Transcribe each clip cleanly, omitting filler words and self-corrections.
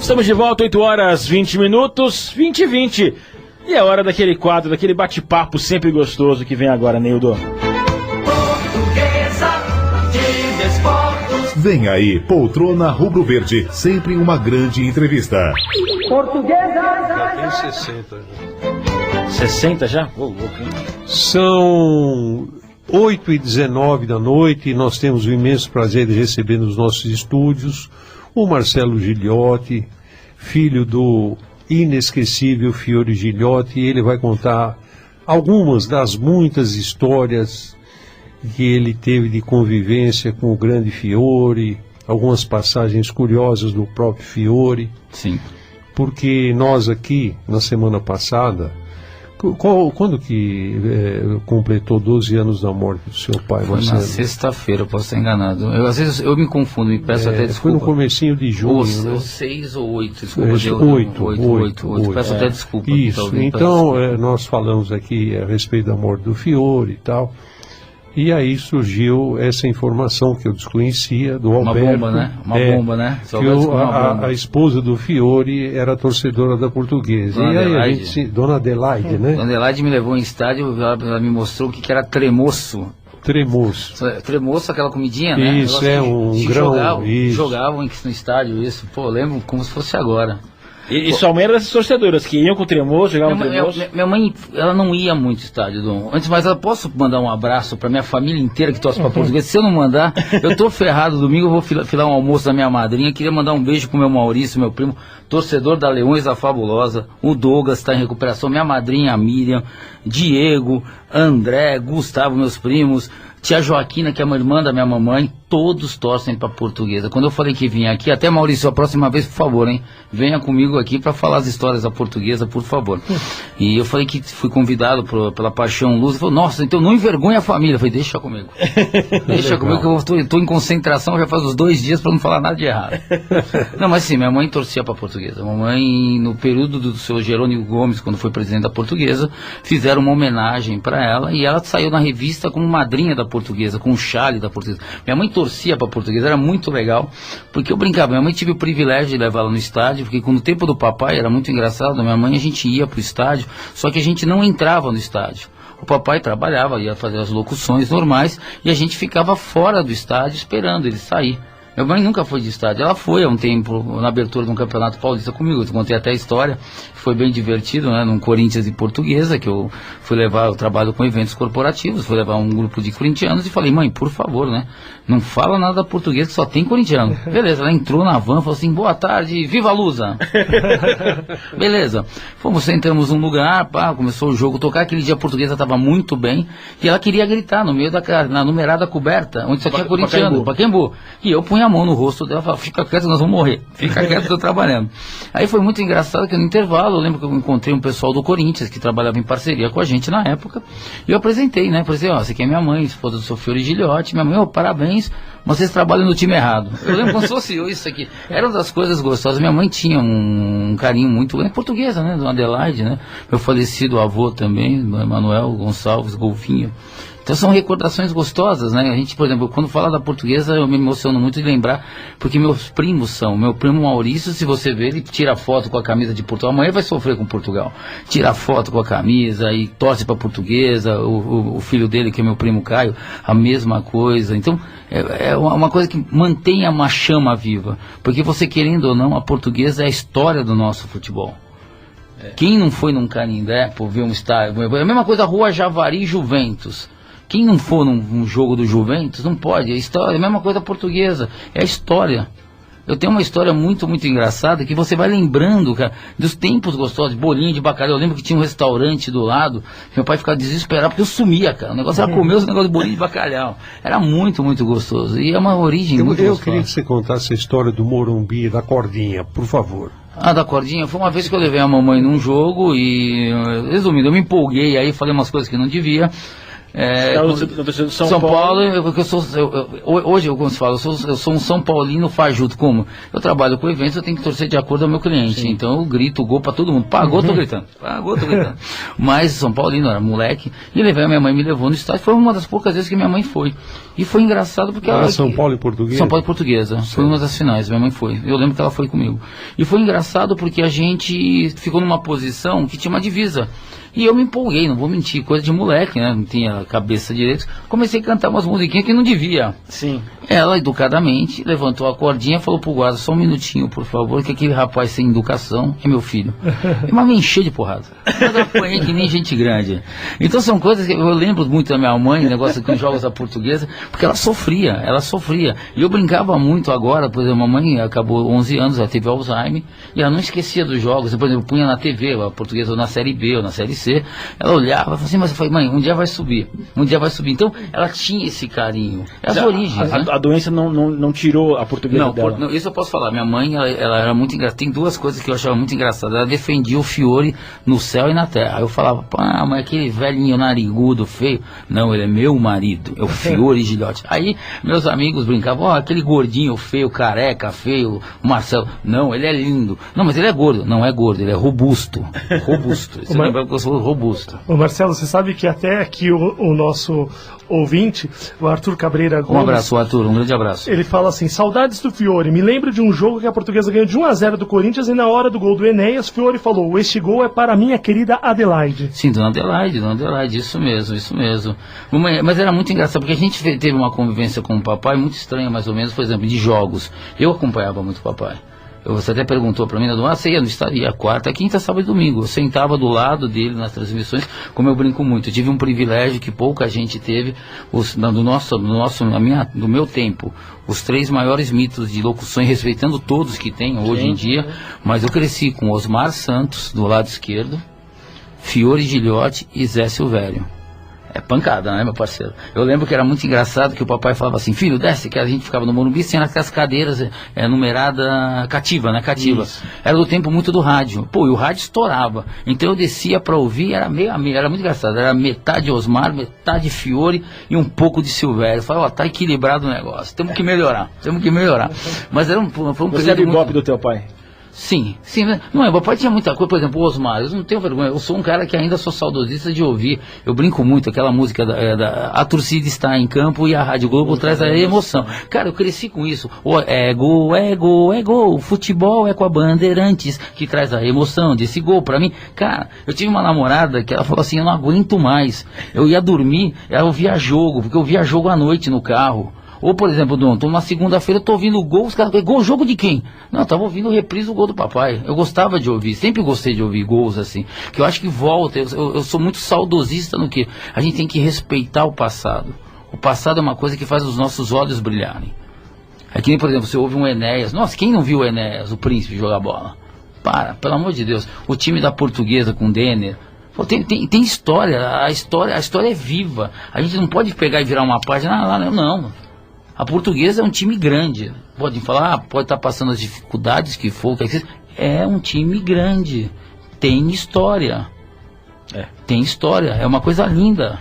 Estamos de volta, 8 horas 20 minutos, 20 e 20. E é hora daquele quadro, daquele bate-papo sempre gostoso que vem agora, Neildo. Vem aí, Poltrona Rubro Verde, sempre uma grande entrevista. Já tem 60 já. 60 já? São 8h19 da noite e nós temos o imenso prazer de receber nos nossos estúdios o Marcelo Gigliotti, filho do inesquecível Fiore Gigliotti. Ele vai contar algumas das muitas histórias que ele teve de convivência com o grande Fiore, algumas passagens curiosas do próprio Fiore. Sim. Porque nós aqui, na semana passada, quando que completou 12 anos da morte do seu pai, Foi Marcelo? na sexta-feira, eu posso estar enganado. Às vezes eu me confundo, me peço até desculpa. Foi no comecinho de junho, né? 6 ou 8, desculpa. 8. Peço até desculpa. Isso, então nós falamos aqui a respeito da morte do Fiore e tal. E aí surgiu essa informação que eu desconhecia do Alberto. Uma bomba, né? Uma bomba, né? Que a esposa do Fiore era torcedora da Portuguesa. Dona e aí Adelaide. Dona Adelaide, né? Dona Adelaide me levou em estádio, ela me mostrou o que era tremoço. Tremoço. Tremoço, aquela comidinha, né? Isso, um grão. Jogavam no estádio isso. Pô, eu lembro como se fosse agora. E sua mãe era dessas torcedoras que iam com o tremoço, jogavam tremoço? Minha mãe, ela não ia muito ao estádio, Dom. Antes de mais, ela posso mandar um abraço pra minha família inteira que torce pra Portuguesa? Se eu não mandar, eu tô ferrado. Domingo eu vou filar um almoço da minha madrinha. Queria mandar um beijo pro meu Maurício, meu primo, torcedor da Leões da Fabulosa. O Douglas tá em recuperação, minha madrinha, a Miriam, Diego, André, Gustavo, meus primos, tia Joaquina, que é uma irmã da minha mamãe, todos torcem pra Portuguesa. Quando eu falei que vinha aqui, até Maurício, a próxima vez, por favor, hein? Venha comigo aqui pra falar as histórias da Portuguesa, por favor. E eu falei que fui convidado pela Paixão Luz. Ele falou, nossa, então não envergonha a família. Eu falei, deixa comigo. Deixa comigo que eu tô em concentração já faz uns 2 dias pra não falar nada de errado. Não, mas sim, minha mãe torcia pra Portuguesa. A mamãe, no período do seu Jerônimo Gomes, quando foi presidente da Portuguesa, fizeram uma homenagem pra ela e ela saiu na revista como madrinha da Portuguesa, com o chale da Portuguesa. Minha mãe torcia pra Portuguesa, era muito legal, porque eu brincava. Minha mãe tive o privilégio de levá-la no estádio, porque no tempo do papai era muito engraçado. Minha mãe, a gente ia pro estádio, só que a gente não entrava no estádio. O papai trabalhava, ia fazer as locuções normais e a gente ficava fora do estádio esperando ele sair. Minha mãe nunca foi de estádio, ela foi há um tempo na abertura de um campeonato paulista comigo, eu contei até a história, foi bem divertido, né, num Corinthians e Portuguesa, que eu fui levar, eu trabalho com eventos corporativos, fui levar um grupo de corintianos e falei, mãe, por favor, né, não fala nada da Portuguesa que só tem corintiano. Beleza, ela entrou na van, falou assim, boa tarde, viva a Lusa! Beleza, sentamos num lugar, começou o jogo tocar, aquele dia a Portuguesa estava muito bem, e ela queria gritar no meio na numerada coberta, onde só tinha corintiano, Pacaembu, e eu punha a mão no rosto dela e falava, fica quieto, nós vamos morrer, fica quieto, estou trabalhando. Aí foi muito engraçado que no intervalo, eu lembro que eu encontrei um pessoal do Corinthians, que trabalhava em parceria com a gente na época, e eu apresentei, né, falei assim, ó, essa aqui é minha mãe, esposa do seu Fiore Gigliotti, minha mãe, parabéns, mas vocês trabalham no time errado. Eu lembro como se fosse isso aqui, era uma das coisas gostosas. Minha mãe tinha um carinho muito grande, portuguesa, né, Dona Adelaide, né, meu falecido avô também, Manuel Gonçalves Golfinho. Então são recordações gostosas, né? A gente, por exemplo, quando fala da Portuguesa, eu me emociono muito de lembrar, porque meus primos são, meu primo Maurício, se você ver, ele tira foto com a camisa de Portugal, amanhã vai sofrer com Portugal, tira foto com a camisa e torce pra Portuguesa, o filho dele, que é meu primo Caio, a mesma coisa. Então, é uma coisa que mantém uma chama viva, porque você querendo ou não, a Portuguesa é a história do nosso futebol. Quem não foi num Canindé, por ver um estádio, é a mesma coisa a Rua Javari Juventus. Quem não for num jogo do Juventus, não pode. É história, a mesma coisa Portuguesa. É a história. Eu tenho uma história muito, muito engraçada que você vai lembrando, cara, dos tempos gostosos, bolinho de bacalhau. Eu lembro que tinha um restaurante do lado, meu pai ficava desesperado porque eu sumia, cara. O negócio era comer esse negócio de bolinho de bacalhau. Era muito, muito gostoso. E é uma origem muito gostosa. Eu queria que você contasse a história do Morumbi e da cordinha, por favor. Da cordinha, foi uma vez que eu levei a mamãe num jogo e, resumindo, eu me empolguei aí, falei umas coisas que não devia. do São Paulo. Hoje, como se fala, eu sou um São Paulino fajuto. Como? Eu trabalho com eventos, eu tenho que torcer de acordo com o meu cliente. Sim. Então eu grito gol pra todo mundo. Pagou, tô gritando. Mas São Paulino, era moleque. E a minha mãe me levou no estádio. Foi uma das poucas vezes que minha mãe foi. E foi engraçado porque ela... São Paulo e Portuguesa? São Paulo e Portuguesa. Sim. Foi uma das finais, minha mãe foi. Eu lembro que ela foi comigo. E foi engraçado porque a gente ficou numa posição que tinha uma divisa. E eu me empolguei, não vou mentir, coisa de moleque, né? Não tinha a cabeça direito. Comecei a cantar umas musiquinhas que não devia. Sim. Ela, educadamente, levantou a cordinha e falou pro guarda, só um minutinho, por favor, que aquele rapaz sem educação é meu filho. Mas me encheu de porrada. Mas eu apanhei que nem gente grande. Então são coisas que eu lembro muito da minha mãe, negócio com jogos da Portuguesa, porque ela sofria. E eu brincava muito agora, por exemplo, a mamãe acabou 11 anos, ela teve Alzheimer, e ela não esquecia dos jogos. Por exemplo, punha na TV, a Portuguesa ou na Série B ou na Série C, ela olhava e falava assim, mas eu falei, mãe, um dia vai subir. Então, ela tinha esse carinho. As origens, né? A doença não tirou a Portuguesa dela? Não, isso eu posso falar. Minha mãe, ela era muito engraçada. Tem duas coisas que eu achava muito engraçadas. Ela defendia o Fiore no céu e na terra. Aí eu falava, pá, mas aquele velhinho narigudo, feio. Não, ele é meu marido, é o Fiore Gilhote. Aí meus amigos brincavam, aquele gordinho feio, careca, feio, o Marcelo. Não, ele é lindo. Não, mas ele é gordo. Não é gordo, ele é robusto. Você lembra que eu sou robusto. Ô Marcelo, você sabe que até aqui o nosso ouvinte, o Arthur Cabreira Gomes... Um abraço, Arthur, um grande abraço. Ele fala assim, saudades do Fiore, me lembro de um jogo que a Portuguesa ganhou de 1-0 do Corinthians e na hora do gol do Enéas, Fiore falou, este gol é para a minha querida Adelaide. Sim, Dona Adelaide, isso mesmo. Mas era muito engraçado, porque a gente teve uma convivência com o papai muito estranha, mais ou menos, por exemplo, de jogos. Eu acompanhava muito o papai. Você até perguntou para mim, você ia no estádio, ia quarta, quinta, sábado e domingo. Eu sentava do lado dele nas transmissões, como eu brinco muito. Eu tive um privilégio que pouca gente teve, do meu tempo. Os 3 maiores mitos de locuções, respeitando todos que tem hoje em dia. Mas eu cresci com Osmar Santos, do lado esquerdo, Fiore Gilhote e Zé Silvério. É pancada, né, meu parceiro? Eu lembro que era muito engraçado que o papai falava assim, filho, desce, que a gente ficava no Morumbi, sem aquelas cadeiras numerada cativa, né, cativa. Isso. Era do tempo muito do rádio. Pô, e o rádio estourava. Então eu descia pra ouvir, era meio a meio, era muito engraçado. Era metade Osmar, metade Fiore e um pouco de Silvério. Eu falava, tá equilibrado o negócio, temos que melhorar. Mas era foi um Você era o ibope do teu pai? Sim, não, meu pai tinha muita coisa, por exemplo, o Osmar, eu não tenho vergonha, eu sou um cara que ainda sou saudosista de ouvir, eu brinco muito, aquela música a torcida está em campo e a Rádio Globo traz a emoção. Cara, eu cresci com isso, é gol, futebol é com a Bandeirantes, que traz a emoção desse gol pra mim. Cara, eu tive uma namorada que ela falou assim, eu não aguento mais, eu ia dormir, ela ouvia jogo, porque eu via jogo à noite no carro. Ou, por exemplo, tô numa segunda-feira, eu tô ouvindo o gol, os caras, gol, jogo de quem? Não, eu tava ouvindo o reprise do gol do papai. Eu gostava de ouvir, sempre gostei de ouvir gols assim, que eu acho que volta, eu sou muito saudosista no que a gente tem que respeitar o passado. O passado é uma coisa que faz os nossos olhos brilharem. É que nem, por exemplo, você ouve um Enéas, nossa, quem não viu o Enéas, o príncipe, jogar bola? Pelo amor de Deus, o time da Portuguesa com o Denner, pô, tem história, a história é viva, a gente não pode pegar e virar uma página, lá não. A Portuguesa é um time grande. Pode falar, pode estar passando as dificuldades que for, é um time grande. Tem história. Tem história. É uma coisa linda.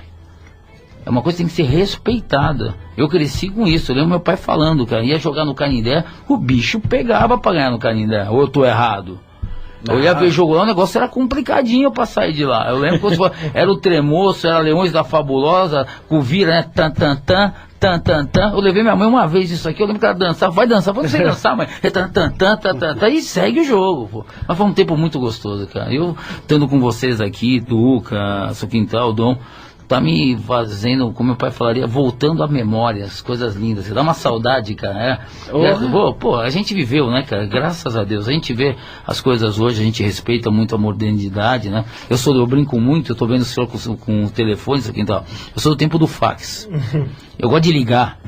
É uma coisa que tem que ser respeitada. Eu cresci com isso. Eu lembro meu pai falando, cara, ia jogar no Canindé, o bicho pegava pra ganhar no Canindé. Ou eu tô errado? Eu ia ver jogo lá, o negócio era complicadinho pra sair de lá. Eu lembro quando era o Tremoço, era Leões da Fabulosa, com o Vira, né? Eu levei minha mãe uma vez isso aqui, eu lembro que ela dançava, vai dançar, não sei dançar, mas e segue o jogo, pô. Mas foi um tempo muito gostoso, cara. Eu, estando com vocês aqui, Duca, seu Quintal, Dom, tá me fazendo, como meu pai falaria, voltando a memórias, coisas lindas. Você dá uma saudade, cara. Pô, a gente viveu, né, cara? Graças a Deus. A gente vê as coisas hoje, a gente respeita muito a modernidade, né? Eu brinco muito, eu tô vendo o senhor com o telefone, isso aqui, então. Eu sou do tempo do fax. Eu gosto de ligar.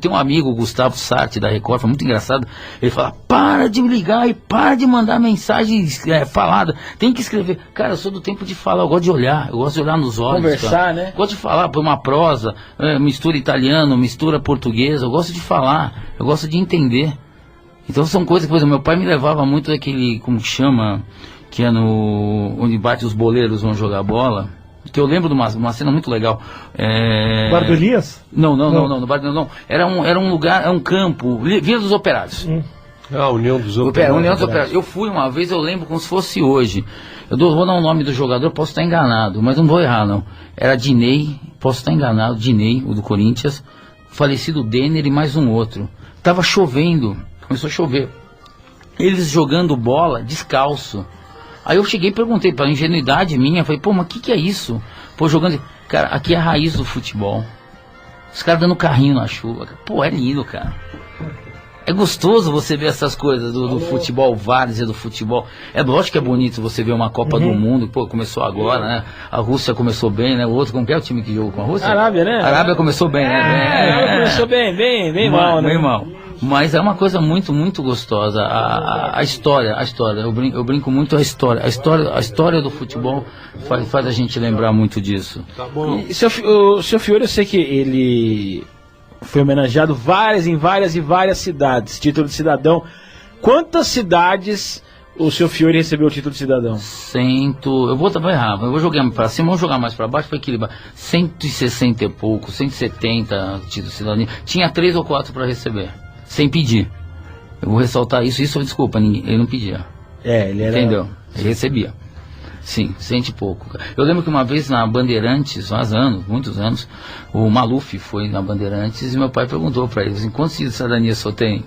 Tem um amigo, Gustavo Sarti, da Record, foi muito engraçado. Ele fala, para de ligar e para de mandar mensagem falada. Tem que escrever. Cara, eu sou do tempo de falar, eu gosto de olhar. Eu gosto de olhar nos olhos. Conversar, né? Gosto de falar por uma prosa, mistura italiano, mistura portuguesa. Eu gosto de falar, eu gosto de entender. Então são coisas que, por exemplo, meu pai me levava muito daquele, como que chama, que é onde bate os boleiros vão jogar bola. que eu lembro de uma cena muito legal. Bar do Elias? Não, no Bar do Elias não. Era um lugar, um campo, Vila dos Operários. A União dos Operários. União dos Operários. Eu fui uma vez, eu lembro como se fosse hoje. Vou dar o nome do jogador, posso estar enganado, mas não vou errar, não. Era Dinei, posso estar enganado, Dinei, o do Corinthians, falecido Denner e mais um outro. Tava chovendo, começou a chover. Eles jogando bola descalço. Aí eu cheguei e perguntei, pela ingenuidade minha, falei, pô, mas o que é isso? Pô, jogando... Cara, aqui é a raiz do futebol. Os caras dando carrinho na chuva. Pô, é lindo, cara. É gostoso você ver essas coisas do futebol, várzea do futebol. É lógico que é bonito você ver uma Copa do Mundo, pô, começou agora, né? A Rússia começou bem, né? O outro, como que é o time que jogou com a Rússia? Arábia, né? A Arábia começou bem, né? Começou bem mal, né? Bem mal. Mas é uma coisa muito, muito gostosa. A história. Eu brinco muito a história do futebol faz a gente lembrar muito disso. Tá bom. E o seu Fiore, eu sei que ele foi homenageado em várias cidades, título de cidadão. Quantas cidades o seu Fiore recebeu o título de cidadão? Eu vou errar, eu vou jogar para cima, vamos jogar mais para baixo para equilibrar. 160 e pouco, 170 títulos de cidadania. Tinha 3 ou 4 para receber, sem pedir. Eu vou ressaltar isso, desculpa, ele não pedia. Ele era... Entendeu? Ele recebia. Sim, 100 e pouco. Eu lembro que uma vez na Bandeirantes, há muitos anos, o Maluf foi na Bandeirantes e meu pai perguntou para ele, quantos títulos de cidadania o senhor tem?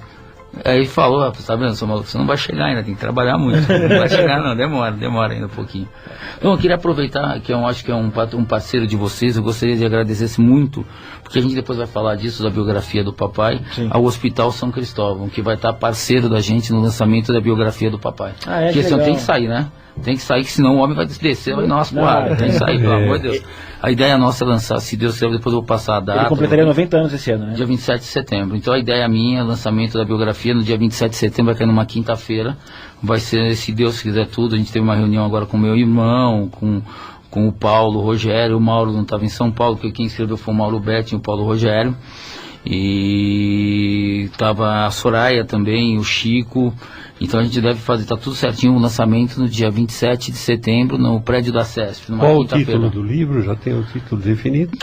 Aí ele falou, tá vendo, seu Maluf, você não vai chegar ainda, tem que trabalhar muito. Não vai chegar não, demora ainda um pouquinho. Então eu queria aproveitar, que eu acho que é um parceiro de vocês, eu gostaria de agradecer muito, porque a gente depois vai falar disso, da biografia do papai, ao Hospital São Cristóvão, que vai estar parceiro da gente no lançamento da biografia do papai. Porque esse ano tem que sair, né? Tem que sair, que senão o homem vai descer, vai dar umas porradas. Tem que sair, pelo amor de Deus. A ideia nossa é lançar, se Deus quiser, depois eu vou passar a data. Ele completaria 90 anos esse ano, né? Dia 27 de setembro. Então a ideia minha, lançamento da biografia no dia 27 de setembro, vai cair numa quinta-feira. Vai ser, se Deus quiser tudo. A gente teve uma reunião agora com meu irmão, com o Paulo, o Rogério. O Mauro não estava em São Paulo, porque quem escreveu foi o Mauro Betti e o Paulo Rogério. E estava a Soraya também, o Chico. Então a gente deve fazer, tá tudo certinho, o lançamento no dia 27 de setembro, no prédio da CESP. Qual o título do livro? Já tem o título definido?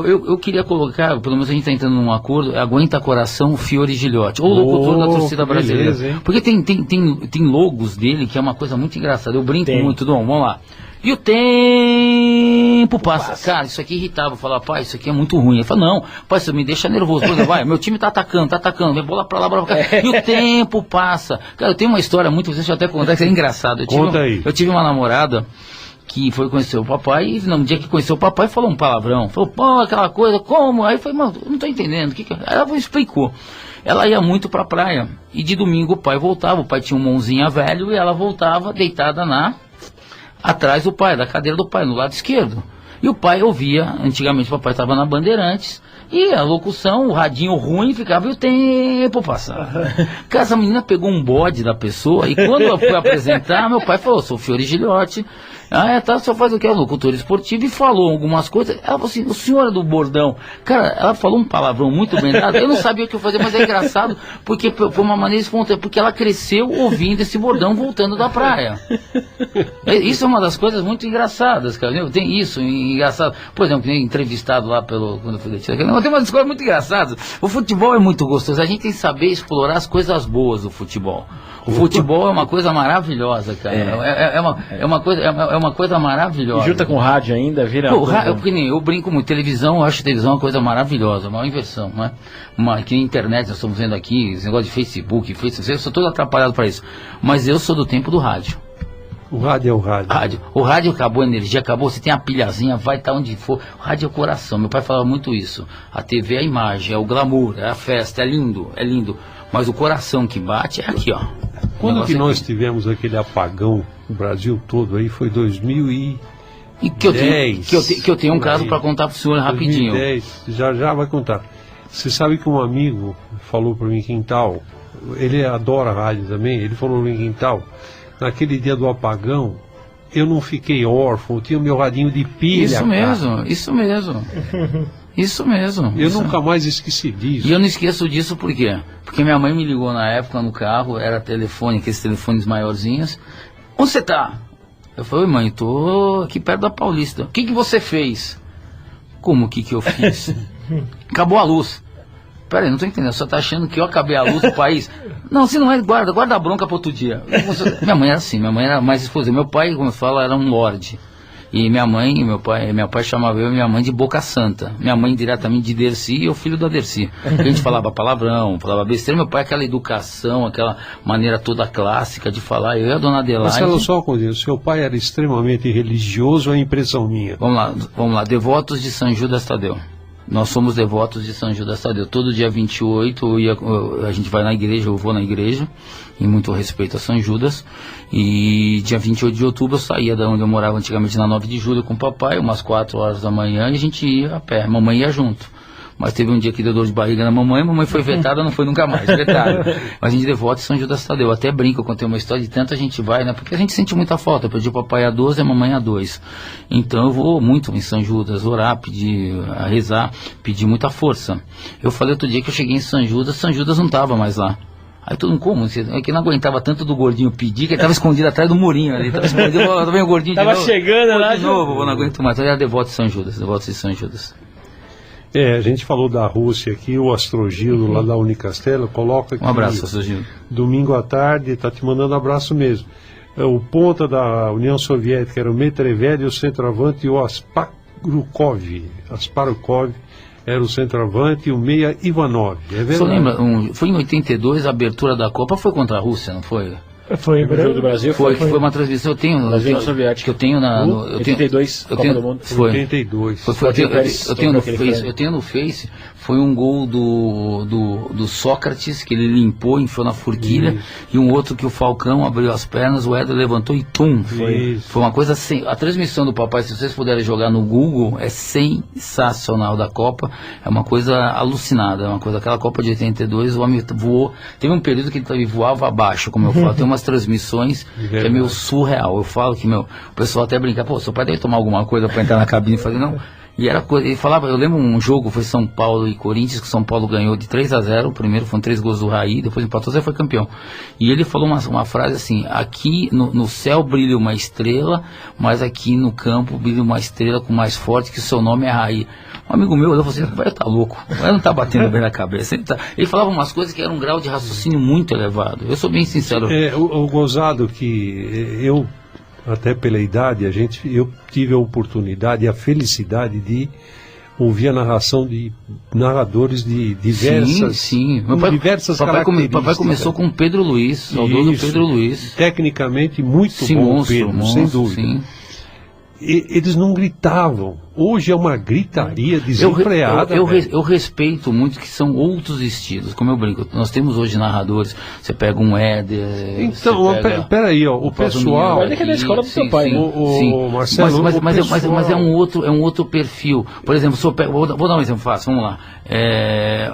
Eu queria colocar, pelo menos a gente está entrando num acordo, Aguenta Coração, Fiore Gilhote, ou locutor da torcida brasileira. Beleza, porque tem logos dele, que é uma coisa muito engraçada. Eu brinco muito, Dom, vamos lá. E o tempo passa. Cara, isso aqui irritava. Eu falava, pai, isso aqui é muito ruim. Ele falou, não, pai, isso me deixa nervoso. Por exemplo, vai, meu time tá atacando, vem bola pra lá, bola pra cá. E o tempo passa. Cara, eu tenho uma história muito, deixa eu até contar, que é engraçado. Eu tive uma namorada que foi conhecer o papai, e no dia que conheceu o papai, falou um palavrão. Falou, pô, aquela coisa, como? Aí eu falei, mano, eu não tô entendendo. Aí ela explicou. Ela ia muito pra praia, e de domingo o pai voltava. O pai tinha um mãozinha velho, e ela voltava deitada atrás do pai, da cadeira do pai, no lado esquerdo. E o pai ouvia, antigamente o papai estava na Bandeirantes, e a locução, o radinho ruim, ficava e o tempo passava. Cara, essa menina pegou um bode da pessoa, e quando eu fui apresentar, meu pai falou, sou Fiore Gilhote. Só faz o que é locutor esportivo, e falou algumas coisas. Ela falou assim, o senhor é do bordão. Cara, ela falou um palavrão muito bem dado. Eu não sabia o que eu fazer, mas é engraçado, porque foi uma maneira espontânea, porque ela cresceu ouvindo esse bordão voltando da praia. Isso é uma das coisas muito engraçadas, cara. Tem isso, engraçado. Por exemplo, entrevistado lá quando eu fui detido. Tem umas coisas muito engraçadas. O futebol é muito gostoso. A gente tem que saber explorar as coisas boas do futebol. O futebol é uma coisa maravilhosa, cara. É uma coisa maravilhosa. E junta com o rádio ainda, vira... Eu brinco muito, televisão, eu acho televisão uma coisa maravilhosa, uma inversão, né? Que na internet, nós estamos vendo aqui, esse negócio de Facebook, eu sou todo atrapalhado para isso. Mas eu sou do tempo do rádio. O rádio é o rádio. O rádio acabou, a energia acabou, você tem a pilhazinha, vai estar onde for. O rádio é o coração, meu pai falava muito isso. A TV é a imagem, é o glamour, é a festa, é lindo. Mas o coração que bate é aqui, ó. Quando que nós tivemos aquele apagão no Brasil todo aí, foi 2010. E que eu tenho um caso para contar para o senhor rapidinho. 2010, já vai contar. Você sabe que um amigo falou para mim, Quintal, ele adora rádio também, ele falou para mim, Quintal, naquele dia do apagão, eu não fiquei órfão, eu tinha o meu radinho de pilha. Isso mesmo. Eu nunca mais esqueci disso. E eu não esqueço disso por quê? Porque minha mãe me ligou na época no carro, era telefone, aqueles telefones maiorzinhos. Onde você tá? Eu falei, mãe, tô aqui perto da Paulista. O que você fez? Como que eu fiz? Acabou a luz. Peraí, não tô entendendo, você tá achando que eu acabei a luz do país? Não, se não é, guarda a bronca para outro dia. Minha mãe era assim, minha mãe era mais explosiva. Meu pai, como eu falo, era um lorde. E minha mãe e meu pai chamava eu e minha mãe de Boca Santa. Minha mãe diretamente de Dercy e eu filho da Dercy. A gente falava palavrão, falava besteira. Meu pai, aquela educação, aquela maneira toda clássica de falar. Eu e a dona Adelaide... Marcelo, só uma coisa, o seu pai era extremamente religioso, é impressão minha? Vamos lá, devotos de São Judas Tadeu. Nós somos devotos de São Judas Tadeu. Todo dia 28 a gente vai na igreja, eu vou na igreja, em muito respeito a São Judas. E dia 28 de outubro eu saía da onde eu morava antigamente, na 9 de julho, com o papai, umas 4 horas da manhã, e a gente ia a pé. Mamãe ia junto. Mas teve um dia que deu dor de barriga na mamãe foi vetada, não foi nunca mais, vetada. Mas a gente devota em São Judas Tadeu. Eu até brinco, eu contei uma história de tanta gente vai, né? Porque a gente sente muita falta. Eu perdi o papai a 12 e a mamãe a 2. Então eu vou muito em São Judas, orar, pedir, a rezar, pedir muita força. Eu falei outro dia que eu cheguei em São Judas não estava mais lá. Aí todo mundo, como? É que não aguentava tanto do gordinho pedir, que ele estava escondido atrás do murinho ali. Estava escondido, também o gordinho tava de novo. Chegando lá. De novo, eu não aguento mais. Então eu era devoto de São Judas, devoto de São Judas. A gente falou da Rússia aqui, o Astrogildo lá da Unicastelo, coloca aqui... Um abraço, Astrogildo. Domingo à tarde, está te mandando abraço mesmo. O ponta da União Soviética era o Medvedev, o centroavante, e o Asparukov era o centroavante, e o meia Ivanov. É verdade? Você lembra, foi em 82, a abertura da Copa foi contra a Rússia, não foi? Foi o jogo do Brasil, foi uma transmissão. Eu tenho Soviética. Que eu tenho na 82, Copa do Mundo. Foi 82. Eu tenho no Face. Foi um gol do Sócrates, que ele limpou, enfiou na forquilha, e um outro que o Falcão abriu as pernas, o Éder levantou e tum. Foi uma coisa assim. A transmissão do papai, se vocês puderem jogar no Google, é sensacional da Copa. É uma coisa alucinada. É uma coisa, aquela Copa de 82, o homem voou. Teve um período que ele voava abaixo, como eu falo. Tem umas transmissões que é meio surreal. Eu falo que, o pessoal até brinca, pô, seu pai deve tomar alguma coisa para entrar na cabine e fazer, não. E era coisa, ele falava, eu lembro um jogo, foi São Paulo e Corinthians, que São Paulo ganhou de 3-0, o primeiro foram 3 gols do Raí, depois empatou, você foi campeão. E ele falou uma frase assim, aqui no céu brilha uma estrela, mas aqui no campo brilha uma estrela com mais forte, que o seu nome é Raí. Um amigo meu olhou e falou assim, vai tá louco, vai não tá batendo bem na cabeça. Ele falava umas coisas que eram um grau de raciocínio muito elevado. Eu sou bem sincero. O gozado que eu, até pela idade, eu tive a oportunidade e a felicidade de ouvir a narração de narradores de diversas, diversas características. Papai começou com Pedro Luiz, saudoso Pedro Luiz. Tecnicamente muito bom, Pedro, sem dúvida. Sim. Eles não gritavam. Hoje é uma gritaria desenfreada. Eu respeito muito que são outros estilos, como eu brinco. Nós temos hoje narradores, você pega um Éder... Então, peraí, o pessoal... Olha que é da escola do seu pai, né? Marcelo, mas é um outro perfil. Por exemplo, vou dar um exemplo fácil, vamos lá.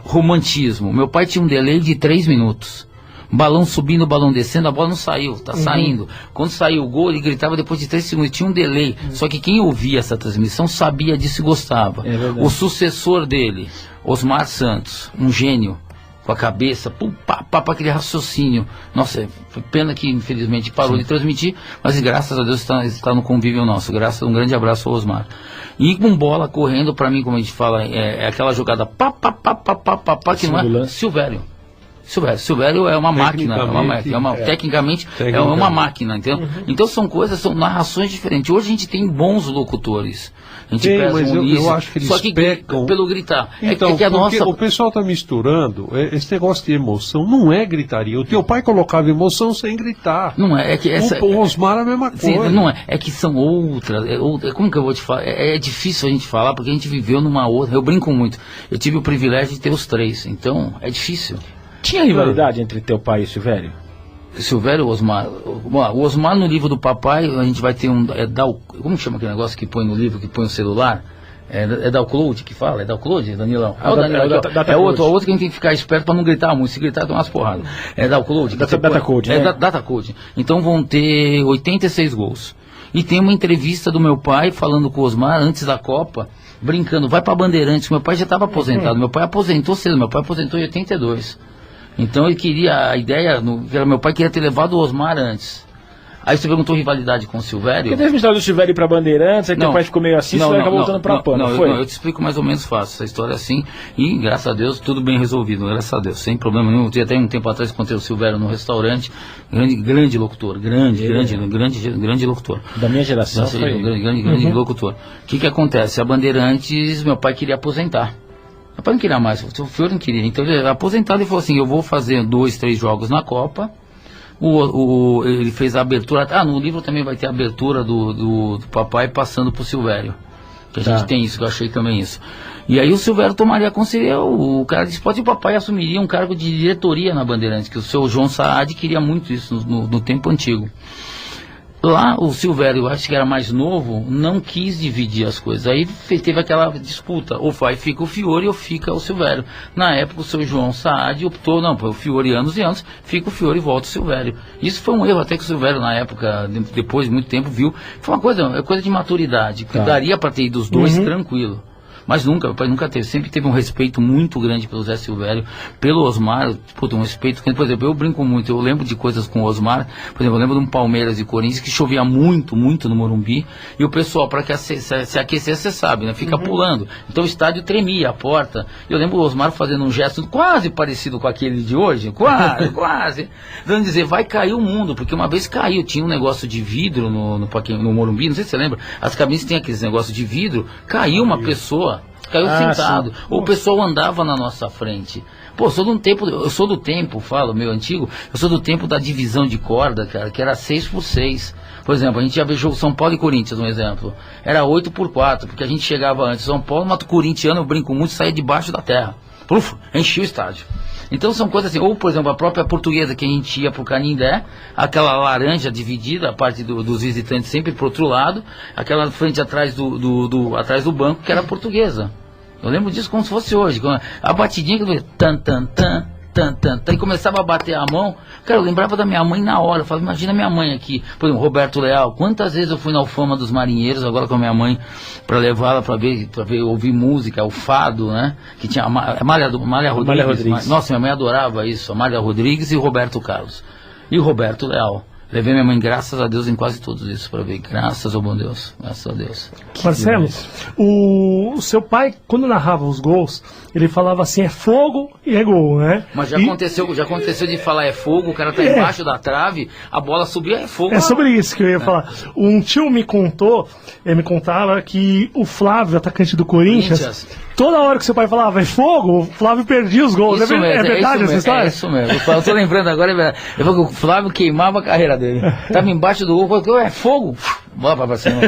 Romantismo. Meu pai tinha um delay de 3 minutos. Balão subindo, balão descendo, a bola não saiu, tá saindo. Quando saiu o gol, ele gritava depois de 3 segundos, tinha um delay. Só que quem ouvia essa transmissão sabia disso e gostava. O sucessor dele, Osmar Santos, um gênio, com a cabeça, aquele raciocínio. Nossa, foi pena que infelizmente parou de transmitir, mas graças a Deus está no convívio nosso. Um grande abraço ao Osmar. E com bola correndo, pra mim, como a gente fala, é aquela jogada que não é Silvério. Silvério é uma máquina, tecnicamente é uma máquina, entendeu? Então são narrações diferentes. Hoje a gente tem bons locutores. A gente mas eu acho que eles pecam pelo gritar. Então, o pessoal está misturando esse negócio de emoção, não é gritaria. O teu pai colocava emoção sem gritar. Não é, que o Osmar é a mesma coisa. Sim, não é que são outras. Como que eu vou te falar? É difícil a gente falar porque a gente viveu numa outra. Eu brinco muito. Eu tive o privilégio de ter os 3, então é difícil. Tinha rivalidade entre teu pai e o Silvério? Silvério ou Osmar? O Osmar, no livro do papai, a gente vai ter como chama aquele negócio que põe no livro, que põe no celular? É download que fala? É download, Danilão? É outro que a gente tem que ficar esperto para não gritar muito. Se gritar, tem umas porradas. É download. Datacode, né? Datacode. Então vão ter 86 gols. E tem uma entrevista do meu pai falando com o Osmar antes da Copa, brincando, vai para Bandeirantes. Meu pai já estava aposentado. Meu pai aposentou cedo. Meu pai aposentou em 82. Então ele queria, meu pai queria ter levado o Osmar antes. Aí você perguntou rivalidade com o Silvério. Porque teve a história do Silvério pra Bandeirantes, aí teu pai ficou meio assim, o Silvério acabou voltando pra PAN, não foi? Eu te explico mais ou menos fácil essa história assim, e graças a Deus tudo bem resolvido, graças a Deus, sem problema nenhum. Até um tempo atrás encontrei o Silvério no restaurante, grande locutor, grande locutor. Da minha geração foi. Grande locutor. O que acontece? A Bandeirantes, meu pai queria aposentar. Meu pai não queria mais, o Fiore não queria, então ele aposentado e falou assim, eu vou fazer 2, 3 jogos na Copa. Ele fez a abertura. No livro também vai ter a abertura do papai passando pro Silvério. Que a gente tem isso, que eu achei também isso. E aí o Silvério tomaria conselho. O cara disse: pode, o papai assumiria um cargo de diretoria na Bandeirantes, que o seu João Saad queria muito isso no tempo antigo. Lá o Silvério, eu acho que era mais novo, não quis dividir as coisas. Aí teve aquela disputa, ou fica o Fiore ou fica o Silvério. Na época o seu João Saad optou, não, o Fiore anos e anos, fica o Fiore e volta o Silvério. Isso foi um erro, até que o Silvério na época, depois de muito tempo, viu. Foi uma coisa de maturidade, que daria para ter ido os dois tranquilo. Mas nunca, meu pai nunca teve, sempre teve um respeito muito grande pelo Zé Silvério, pelo Osmar, um respeito, por exemplo, eu brinco muito, eu lembro de coisas com o Osmar, por exemplo, eu lembro de um Palmeiras e Corinthians que chovia muito no Morumbi, e o pessoal, para se aquecer, você sabe, né, fica pulando, então o estádio tremia, a porta, eu lembro o Osmar fazendo um gesto quase parecido com aquele de hoje, quase, dando dizer, vai cair o mundo, porque uma vez caiu, tinha um negócio de vidro no Morumbi, não sei se você lembra, as cabines têm aqueles negócios de vidro, caiu uma pessoa, caiu sentado, ou o pessoal andava na nossa frente. Pô, eu sou do tempo, falo, meu antigo, eu sou do tempo da divisão de corda, cara, que era 6x6. Por exemplo, a gente já viu jogo São Paulo e Corinthians, um exemplo. Era 8x4, porque a gente chegava antes. São Paulo, mas o corintiano, eu brinco muito, saía debaixo da terra. Puf, enchia o estádio. Então são coisas assim, ou por exemplo, a própria Portuguesa, que a gente ia pro Canindé, aquela laranja dividida, a parte dos visitantes sempre pro outro lado, aquela frente atrás atrás do banco, que era a Portuguesa. Eu lembro disso como se fosse hoje, a batidinha que eu tan tan tan, e começava a bater a mão. Cara, eu lembrava da minha mãe na hora. Eu falava, imagina minha mãe aqui, por exemplo, Roberto Leal. Quantas vezes eu fui na Alfama dos Marinheiros, agora com a minha mãe, para levá-la para ver, ouvir música, o fado, né? Que tinha a Amália Rodrigues. Nossa, minha mãe adorava isso, Amália Rodrigues e Roberto Carlos. E o Roberto Leal. Levei minha mãe, graças a Deus, em quase todos isso para ver. Graças ao bom Deus. Graças a Deus. Marcelo, o seu pai, quando narrava os gols, ele falava assim, é fogo e é gol, né? Mas já aconteceu de falar é fogo, o cara tá embaixo da trave, a bola subia, é fogo. É sobre isso que eu ia falar. Um tio me contava que o Flávio, atacante do Corinthians, toda hora que seu pai falava é fogo, o Flávio perdia os gols. Isso é verdade essa história? É isso mesmo. Eu tô lembrando agora, é verdade. Eu falo que o Flávio queimava a carreira dele. Tava embaixo do gol, falou, é fogo. Bola pra cima.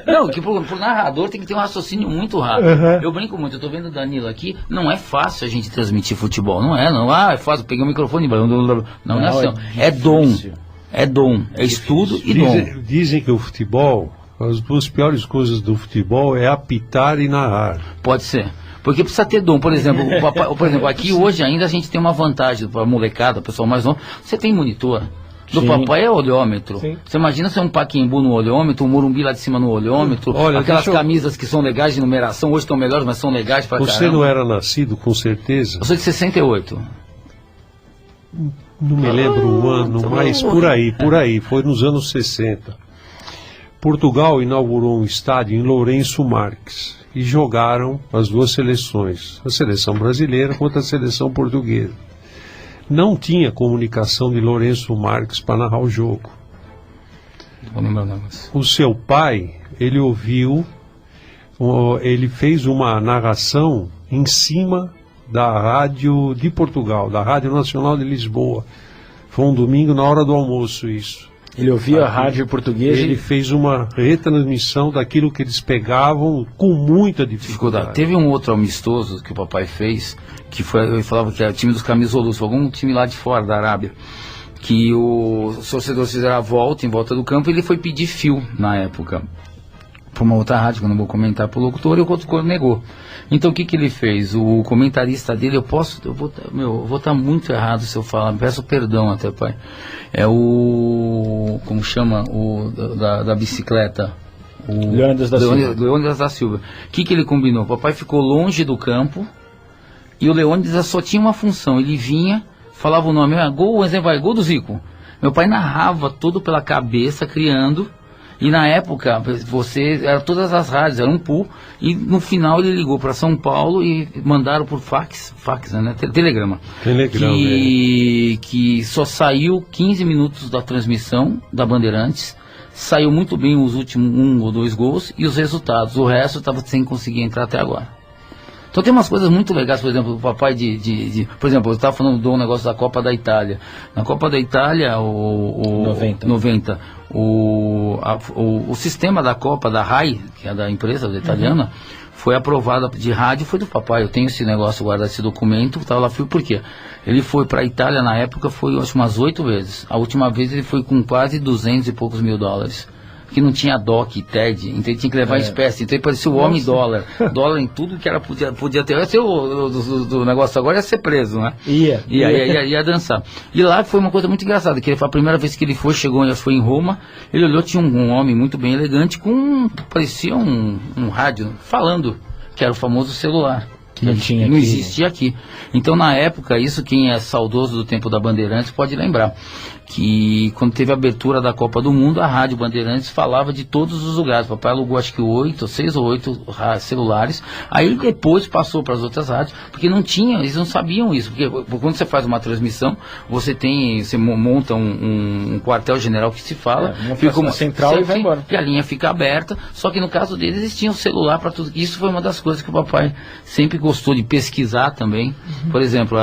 Não, que pro narrador tem que ter um raciocínio muito rápido. Eu brinco muito, eu tô vendo o Danilo aqui, não é fácil a gente transmitir futebol, não é, é fácil, peguei o microfone, não é assim, é dom, é estudo e dom. Dizem que o futebol, as duas piores coisas do futebol é apitar e narrar. Pode ser. Porque precisa ter dom, por exemplo, aqui hoje ainda a gente tem uma vantagem para a molecada, o pessoal mais novo, você tem monitor. Do papai é olhômetro. Sim. Você imagina ser um Pacaembu no olhômetro, um Morumbi lá de cima no olhômetro, aquelas camisas que são legais de numeração, hoje estão melhores, mas são legais pra caramba. Você não era nascido, com certeza? Eu sou de 68. Não me lembro o ano, mas por aí, foi nos anos 60. Portugal inaugurou um estádio em Lourenço Marques e jogaram as duas seleções, a seleção brasileira contra a seleção portuguesa. Não tinha comunicação de Lourenço Marques para narrar o jogo. O seu pai, ele fez uma narração em cima da rádio de Portugal, da Rádio Nacional de Lisboa. Foi um domingo na hora do almoço isso. Ele ouvia a rádio portuguesa. Ele fez uma retransmissão daquilo que eles pegavam com muita dificuldade. Teve um outro amistoso que o papai fez, que foi, eu falava que era o time dos camisolos, algum time lá de fora da Arábia, que os torcedores fizeram a volta, em volta do campo, e ele foi pedir fio na época para uma outra rádio, que eu não vou comentar para o locutor, e o outro negou. Então o que ele fez? O comentarista dele, eu vou estar muito errado se eu falar, peço perdão até, pai. É como chama, da bicicleta? Leônidas da Silva. O que ele combinou? O papai ficou longe do campo, e o Leônidas só tinha uma função, ele vinha, falava o nome, gol do Zico. Meu pai narrava tudo pela cabeça, criando. E na época, era todas as rádios, era um pool. E no final ele ligou para São Paulo e mandaram por fax, né? Telegrama. Que só saiu 15 minutos da transmissão da Bandeirantes. Saiu muito bem os últimos 1 ou 2 gols e os resultados. O resto estava sem conseguir entrar até agora. Então tem umas coisas muito legais, por exemplo, o papai por exemplo, eu estava falando do negócio da Copa da Itália. Na Copa da Itália, 90 o sistema da Copa, da RAI, que é da empresa italiana, foi aprovado de rádio, foi do papai. Eu tenho esse negócio guardado, esse documento, estava lá, por quê? Ele foi para a Itália na época, foi acho umas 8 vezes. A última vez ele foi com quase 200 e poucos mil dólares. Que não tinha DOC, TED, então ele tinha que levar espécie. Então ele parecia o homem dólar. Dólar em tudo que era, podia ter. Esse do negócio agora ia ser preso, né? Ia dançar. E lá foi uma coisa muito engraçada, que foi a primeira vez que ele chegou em Roma, ele olhou, tinha um homem muito bem elegante, parecia um rádio, falando, que era o famoso celular. Que não existia aqui. Então, na época, isso quem é saudoso do tempo da Bandeirantes pode lembrar, que quando teve a abertura da Copa do Mundo, a Rádio Bandeirantes falava de todos os lugares. O papai alugou acho que 6 ou 8 celulares, aí depois passou para as outras rádios, porque não tinha, eles não sabiam isso, porque quando você faz uma transmissão, você monta um quartel-general que se fala, fica uma central e vai embora. E a linha fica aberta, só que no caso deles, eles tinham celular para tudo. Isso foi uma das coisas que o papai sempre gostou de pesquisar também. Por exemplo,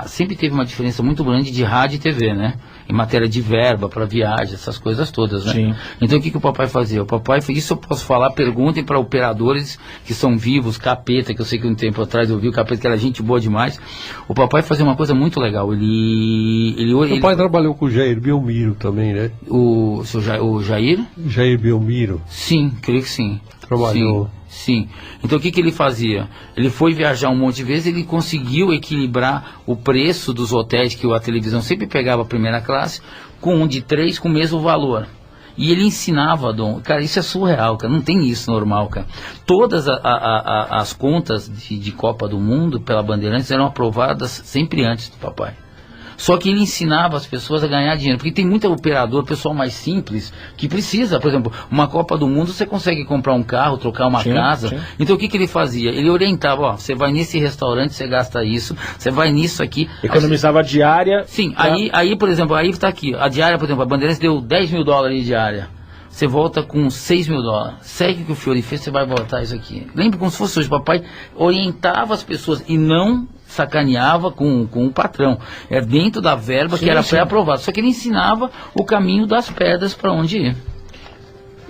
sempre teve uma diferença muito grande de rádio e TV, né? Em matéria de verba para viagem, essas coisas todas, né? Sim. Então o que o papai fazia? O papai, isso eu posso falar, perguntem para operadores que são vivos, Capeta, que eu sei que um tempo atrás eu vi o Capeta, que era gente boa demais. O papai fazia uma coisa muito legal. O pai trabalhou com o Jair Belmiro também, né? O Jair? Jair Belmiro. Sim, creio que sim. Trabalhou. Sim. Então o que ele fazia? Ele foi viajar um monte de vezes, ele conseguiu equilibrar o preço dos hotéis, que a televisão sempre pegava a primeira classe, com um de 3 com o mesmo valor. E ele ensinava, Dom, cara, isso é surreal, cara, não tem isso normal, cara. Todas as contas de Copa do Mundo pela Bandeirantes eram aprovadas sempre antes do papai. Só que ele ensinava as pessoas a ganhar dinheiro, porque tem muito operador, pessoal mais simples, que precisa, por exemplo, uma Copa do Mundo, você consegue comprar um carro, trocar uma casa. Sim. Então o que ele fazia? Ele orientava, você vai nesse restaurante, você gasta isso, você vai nisso aqui. Economizava a diária. Sim, aí, por exemplo, aí está aqui, a diária, por exemplo, a Bandeirantes deu 10 mil dólares de diária. Você volta com 6 mil dólares. Segue o que o Fiore fez, você vai voltar isso aqui. Lembra como se fosse hoje, papai orientava as pessoas e não sacaneava com o patrão. É dentro da verba que era pré-aprovada. Só que ele ensinava o caminho das pedras para onde ir.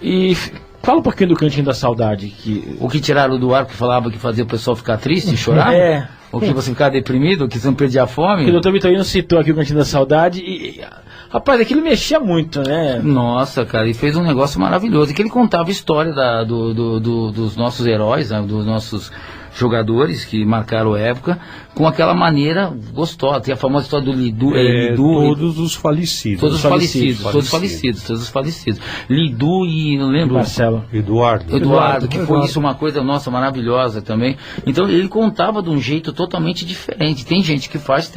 E fala um pouquinho do Cantinho da Saudade. O que tiraram do ar, que falava que fazia o pessoal ficar triste e chorar? Ou que você ficar deprimido, que você não perdia a fome? O doutor Vitorino citou aqui o Cantinho da Saudade e... Rapaz, aquilo mexia muito, né? Nossa, cara, ele fez um negócio maravilhoso. E que ele contava a história dos nossos heróis, né, dos nossos jogadores que marcaram a época, com aquela maneira gostosa. Tem a famosa história do Lidu. Todos os falecidos. Todos os falecidos. Lidu e, não lembro... Marcelo. Eduardo, que foi isso uma coisa, nossa, maravilhosa também. Então ele contava de um jeito totalmente diferente. Tem gente que faz,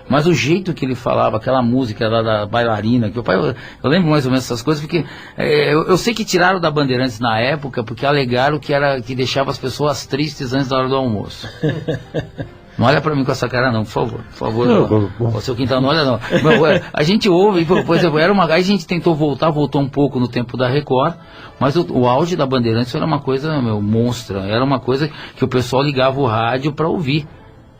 mas o jeito que ele falava, aquela música lá da bailarina, que eu lembro mais ou menos essas coisas, porque eu sei que tiraram da Bandeirantes na época, porque alegaram que deixava as pessoas tristes antes da hora do almoço. Não olha pra mim com essa cara não, por favor. O seu quintal não olha não. A gente ouve, por exemplo, aí a gente tentou voltou um pouco no tempo da Record, mas o auge da Bandeirantes era uma coisa, monstra. Era uma coisa que o pessoal ligava o rádio pra ouvir.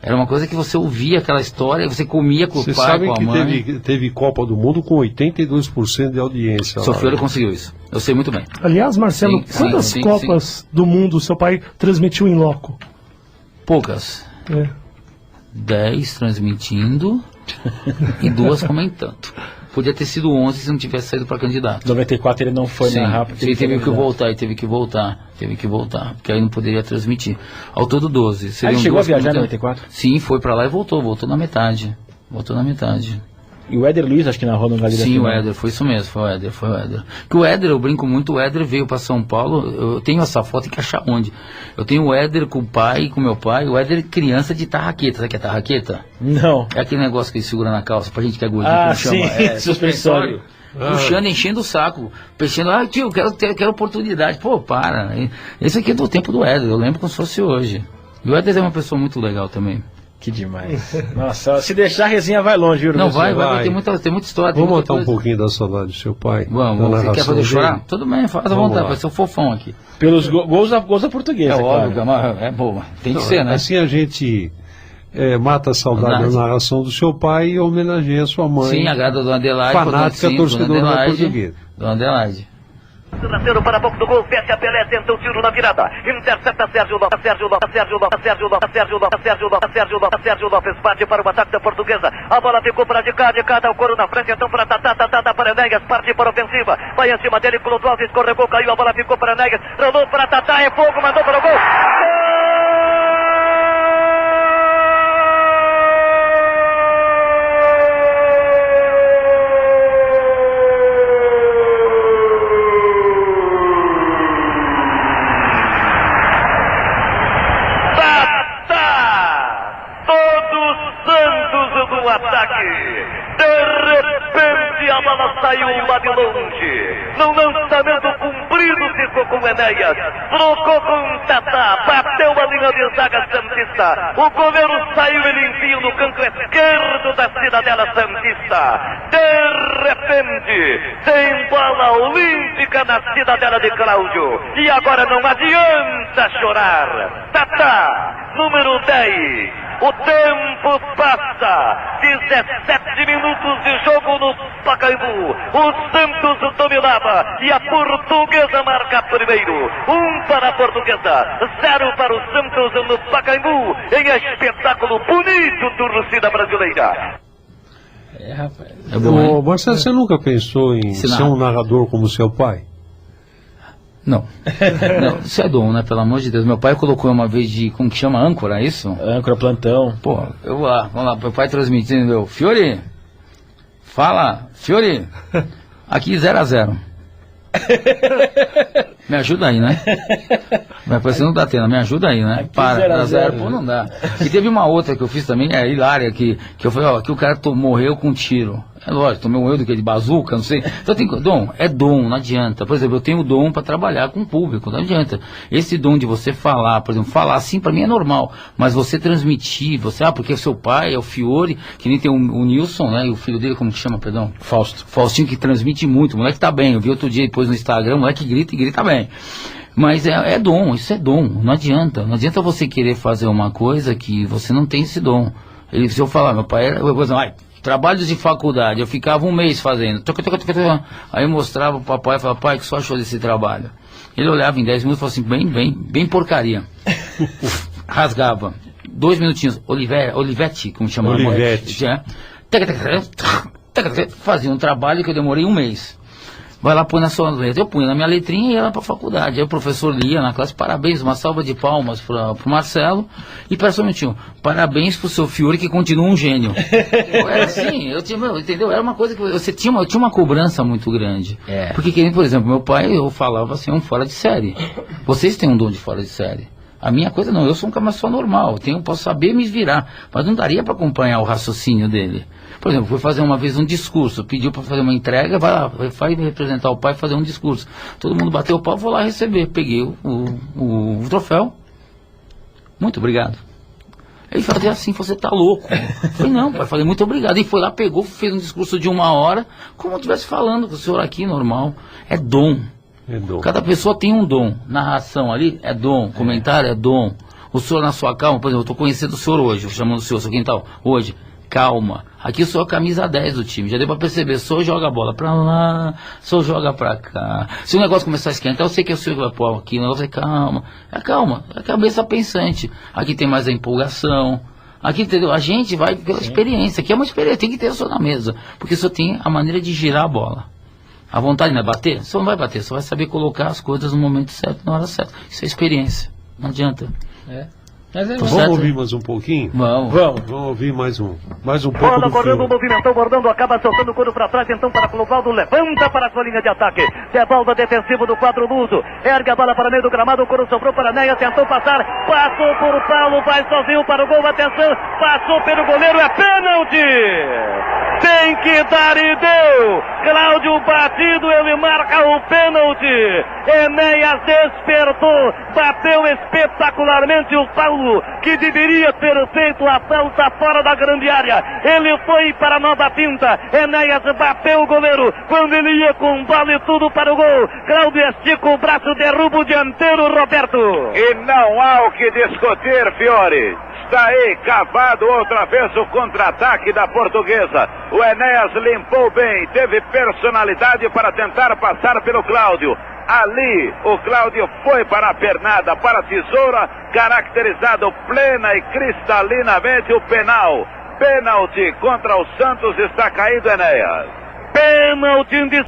Era uma coisa que você ouvia aquela história, você comia com o pai, com a mãe. Que teve Copa do Mundo com 82% de audiência. Só Fiore conseguiu isso. Eu sei muito bem. Aliás, Marcelo, quantas Copas do Mundo seu pai transmitiu em loco? Poucas. 10 transmitindo e 2 comentando. Podia ter sido 11 se não tivesse saído para candidato. 94 ele não foi narrar. Ele teve que voltar, porque aí não poderia transmitir. Ao todo 12. Ele chegou a viajar em 94? Sim, foi para lá e voltou na metade. E o Éder Luiz, acho que narrou no Galeria. Sim, Final. o Éder, foi isso mesmo, foi o Éder. Que o Éder, eu brinco muito, o Éder veio para São Paulo, eu tenho essa foto, tem que achar onde. Eu tenho o Éder com o pai, com meu pai, o Éder criança de tarraqueta, sabe o que é tarraqueta? Não. É aquele negócio que ele segura na calça, pra gente que é gordinho, Ah, como chama? sim, É, suspensório. Puxando, enchendo o saco, pensando, tio, quero oportunidade. Pô, para. Esse aqui é do tempo do Éder, eu lembro como se fosse hoje. E o Éder é uma pessoa muito legal também. Que demais. Nossa, se deixar a resenha vai longe, viu? Não, professor? vai, tem muita história. Vamos muita matar um pouquinho da saudade do seu pai? Vamos, você quer fazer chorar? Tudo bem, faz à Vamos vontade, lá. vai ser o fofão aqui. Pelos gols da portuguesa, É óbvio, claro. mas é boa, tem que ser, né? Assim a gente mata a saudade Verdade. da narração do seu pai e homenageia a sua mãe. Sim, agrada Dona Adelaide. Fanática portanto, sim, torcedora Dona da Adelaide, Portuguesa. Dona Adelaide. Nasceram para pouco do gol, Vete a Pelé, tenta o tiro na virada. Intercepta Sérgio Lopes, Sérgio Lopes parte para o ataque da Portuguesa. A bola ficou para de cá, dá o couro na frente, então para Tatá para Enéas, parte para a ofensiva. Vai em cima dele, Clodoaldo escorregou, caiu, a bola ficou para Enéas, rolou para Tatá, é fogo, mandou para o gol. No ataque, de repente a bola saiu lá de longe, no lançamento cumprido ficou com Enéas, trocou com Tatá, bateu a linha de zaga santista, o goleiro saiu e limpinho no canto esquerdo da Cidadela Santista, de repente tem bola olímpica na Cidadela de Cláudio, e agora não adianta chorar. Tatá, número 10. O tempo passa, 17 minutos de jogo no Pacaembu. O Santos dominava e a Portuguesa marca primeiro. 1 para a Portuguesa, 0 para o Santos no Pacaembu, em espetáculo bonito, torcida brasileira. É, rapaz. É bom, hein? Marcelo, você nunca pensou em ser um narrador como seu pai? Não. Não, isso é dom, né? Pelo amor de Deus. Meu pai colocou uma vez de, como que chama? Âncora, é isso? Âncora, plantão. Pô, vamos lá, meu pai transmitindo, meu, Fiore, fala, Fiore, aqui 0-0. Me ajuda aí, né? Vai parecer não dá tela, me ajuda aí, né? Aqui Para, 0-0, 0-0, pô, não dá. E teve uma outra que eu fiz também, é hilária, que eu falei, ó, que o cara morreu com um tiro. É lógico, tomei um erro do que de bazuca, não sei. Então tem dom, é dom, não adianta. Por exemplo, eu tenho dom para trabalhar com o público, não adianta. Esse dom de você falar, por exemplo, falar assim para mim é normal, mas você transmitir, porque o seu pai é o Fiore, que nem tem o Nilson, né? E o filho dele, como que chama, perdão? Faustinho, que transmite muito. O moleque tá bem. Eu vi outro dia depois no Instagram, o moleque grita e grita bem. Mas é dom, isso é dom, não adianta. Não adianta você querer fazer uma coisa que você não tem esse dom. Se eu falar, meu pai era, por exemplo, trabalhos de faculdade, eu ficava um mês fazendo. Aí eu mostrava pro papai e falava, pai, o que você achou desse trabalho? Ele olhava em 10 minutos e falava assim, bem porcaria. Rasgava. 2 minutinhos, Olivetti, como chama? Olivetti. Fazia um trabalho que eu demorei um mês. Vai lá, põe na sua letra. Eu punha na minha letrinha e ia lá para a faculdade. Aí o professor lia na classe, parabéns, uma salva de palmas para o Marcelo. E para só um minutinho, parabéns para o seu Fiore, que continua um gênio. Era assim, entendeu? Era uma coisa que eu tinha uma cobrança muito grande. Porque, por exemplo, meu pai, eu falava assim, um fora de série. Vocês têm um dom de fora de série. A minha coisa não, eu sou um cara só normal, posso saber me virar, mas não daria para acompanhar o raciocínio dele. Por exemplo, fui fazer uma vez um discurso, pediu para fazer uma entrega, vai lá, vai representar o pai e fazer um discurso. Todo mundo bateu o pau, vou lá receber. Peguei o troféu. Muito obrigado. Ele fazia assim, você tá louco. Eu falei, não, pai, falei, muito obrigado. E foi lá, pegou, fez um discurso de 1 hora, como eu estivesse falando com o senhor aqui, normal. É dom. Cada pessoa tem um dom. Narração ali é dom, comentário é dom. O senhor na sua calma, por exemplo, eu estou conhecendo o senhor hoje, chamando o senhor, seu quintal, hoje, calma. Aqui o senhor é a camisa 10 do time, já deu para perceber, o senhor joga a bola para lá, o senhor joga para cá. Se o negócio começar a esquentar, eu sei que é o senhor que vai pôr aqui, o negócio é calma, é a cabeça pensante. Aqui tem mais a empolgação. Aqui, entendeu? A gente vai pela experiência, aqui é uma experiência, tem que ter o senhor na mesa, porque o senhor tem a maneira de girar a bola. A vontade não é bater? Você não vai bater, você vai saber colocar as coisas no momento certo, na hora certa. Isso é experiência, não adianta. Mas é Vamos certo. ouvir mais um pouquinho? Vamos. Vamos ouvir mais um pouco Bola do correndo, filme. movimentou, bordando, acaba soltando o couro pra trás, então para Clovaldo, levanta para a sua linha de ataque. Devolve defensivo do quadro luso, ergue a bola para o meio do gramado, o couro sobrou para Neia, tentou passar, passou por Paulo, vai sozinho para o gol, atenção, passou pelo goleiro, é pênalti! Tem que dar e deu! Cláudio batido, ele marca o pênalti! Enéas despertou, bateu espetacularmente o Paulo, que deveria ter feito a falta fora da grande área. Ele foi para a Nova Tinta, Enéas bateu o goleiro, quando ele ia com bola e tudo para o gol. Cláudio estica o braço, derruba o dianteiro, Roberto. E não há o que discutir, Fiore. Está aí cavado outra vez o contra-ataque da Portuguesa. O Enéas limpou bem, teve personalidade para tentar passar pelo Cláudio. Ali, o Cláudio foi para a pernada, para a tesoura, caracterizado plena e cristalinamente o penal. Pênalti contra o Santos, está caído Enéas. Pênalti